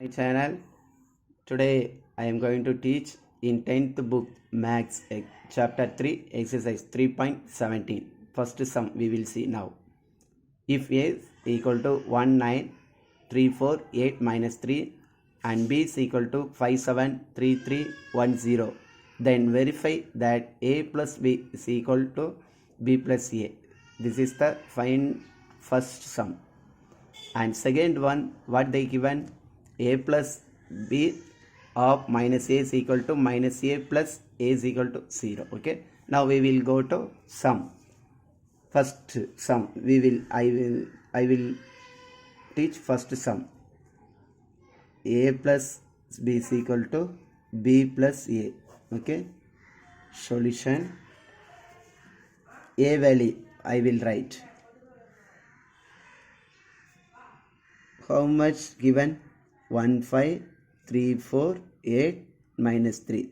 My channel. Today I am going to teach in 10th book Maths chapter 3 exercise 3.17. First sum we will see now. If A is equal to 1934 8 minus 3 and B is equal to 573310, then verify that A plus B is equal to B plus A. This is the first sum. And second one, what they given, A plus B of minus A is equal to minus A plus A is equal to 0. Okay, now we will go to sum. First sum I will teach first sum. A plus B is equal to B plus A. Okay, solution. A value I will write. How much given? 15348 minus 3.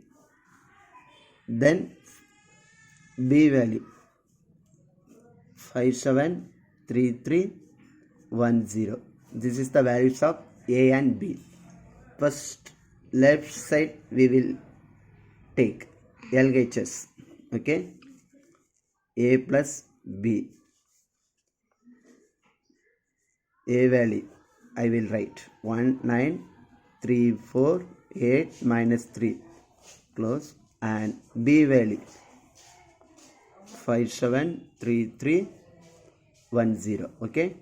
Then B value 573310. This is the values of A and B. First left side we will take LHS. Okay, A plus B. A value I will write 19348 minus 3 close, and B value 573310. Okay,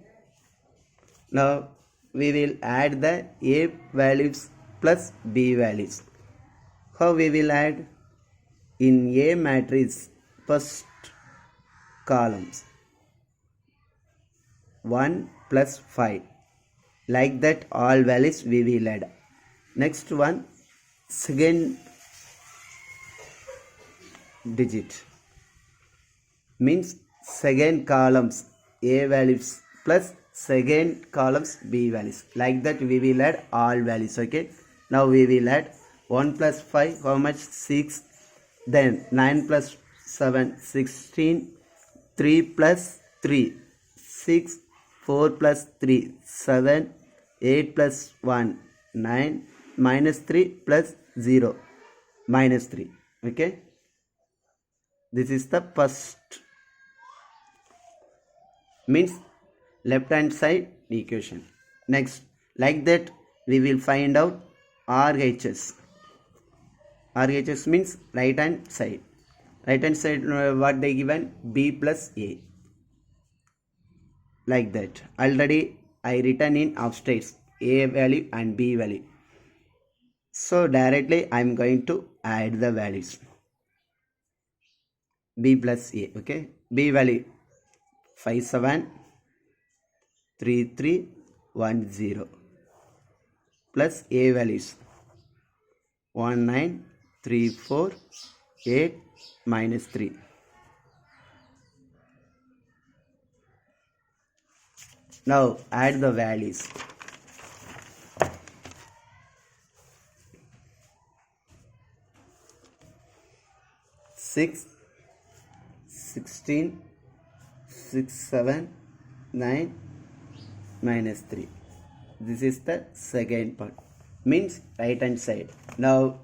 now we will add the A values plus B values. How we will add? In A matrix, first columns 1 plus 5, like that all values we will add. Next one, second digit means second columns A values plus second columns B values, like that we will add all values. Okay, now we will add 1 plus 5, how much? 6. Then 9 plus 7 16, 3 plus 3 6, 4 plus 3 7, 8 plus 1 9, minus 3 plus 0 minus 3. Okay, this is the first, means left hand side equation. Next, like that we will find out RHS. RHS means right hand side. Right hand side, what they given? B plus A, like that. Already I written in upstairs A value and B value, so directly I am going to add the values. B plus A. Okay, B value 573310 plus A values 19348 minus 3. Now add the values. 6 16 6 7 9 minus 3. This is the second part, means right hand side. Now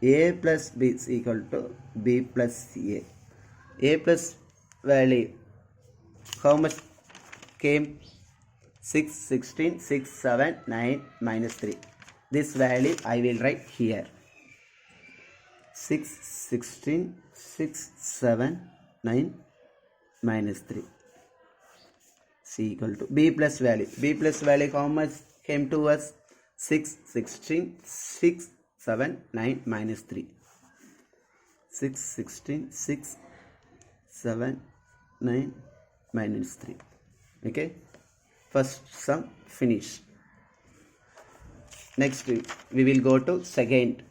A plus B is equal to B plus A. A plus value how much came? 6 16 6 7 9 minus 3. This value I will write here. 6 16 6 7 9 minus 3 is equal to B plus value. B plus value how much came to us? 6 16 6 7 9 minus 3. 6 16 6 7 9 minus 3. Okay, first sum finish. Next we will go to second.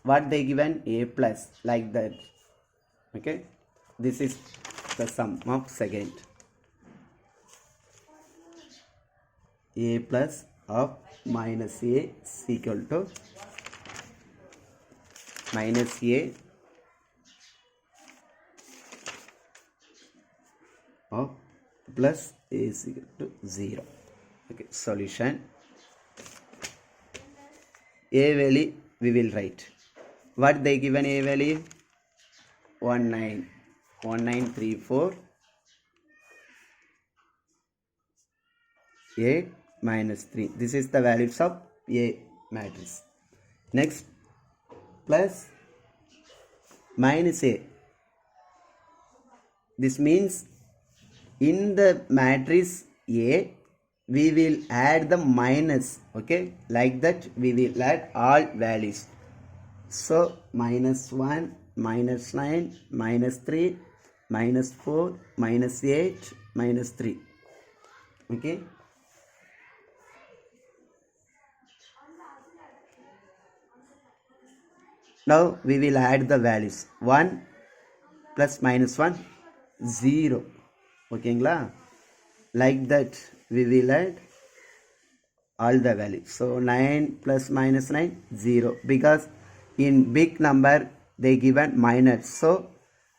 What they given? A plus, like that. Okay, this is the sum of second. A plus of minus A is equal to minus A of plus A is equal to 0. Okay, solution. A value we will write. What they given A value? 1934 8 minus 3. This is the values of A matrix. Next, plus minus A. This means in the matrix A we will add the minus. Okay, like that we will add all values. So minus 1, minus 9, minus 3, minus 4, minus 8, minus 3. Okay. Now we will add the values. 1 plus minus 1, 0. Okay, like that we will add all the values. So 9 plus minus 9, 0, because in big number they given minus, so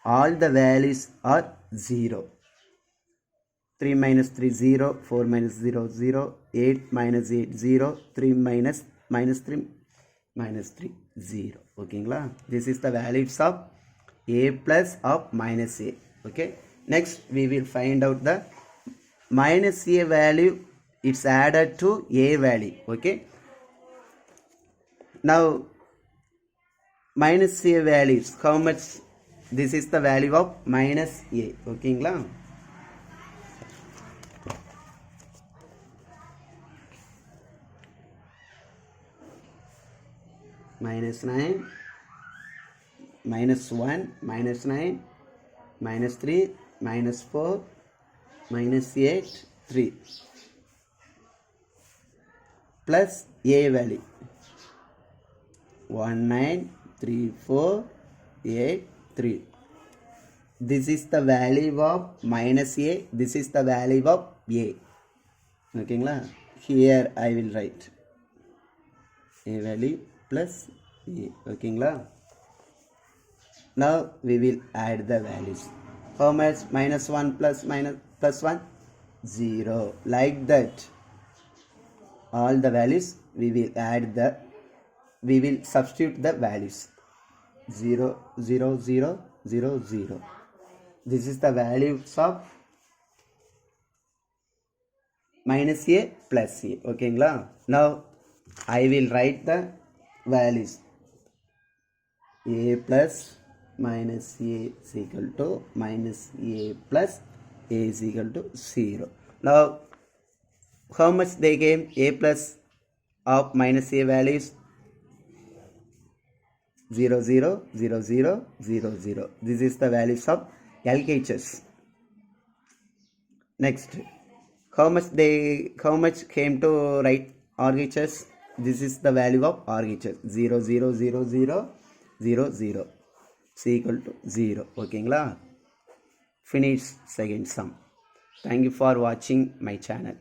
all the values are 0. 3 minus 3, 0, 4 minus 0, 0, 8 minus 8, 0, 3 minus 3, minus 3, 0. Okay, this is the values of A plus of minus A. Okay, next we will find out the minus A value. It's added to A value. Okay, now minus A values, how much? This is the value of minus A. Okay, minus 9, minus 1, minus 9, minus 3, minus 4, minus 8, 3, plus A value 193483. This is the value of minus A. This is the value of A. Okay, here I will write A value plus A. Okay, now we will add the values. How much? Minus 1 plus 1, 0. Like that all the values we will add we will substitute the values. 0, 0, 0, 0, 0. This is the values of minus A plus A. Okay, now I will write the values. A plus minus A is equal to minus A plus A is equal to 0. Now how much they gave? A plus of minus A values 0, 0, 0, 0, 0, 0. This is the values of LHS. Next, how much came to write RHS? This is the value of RHS. 0, 0, 0, 0, 0, 0 is equal to 0. Okay, finish second sum. Thank you for watching my channel.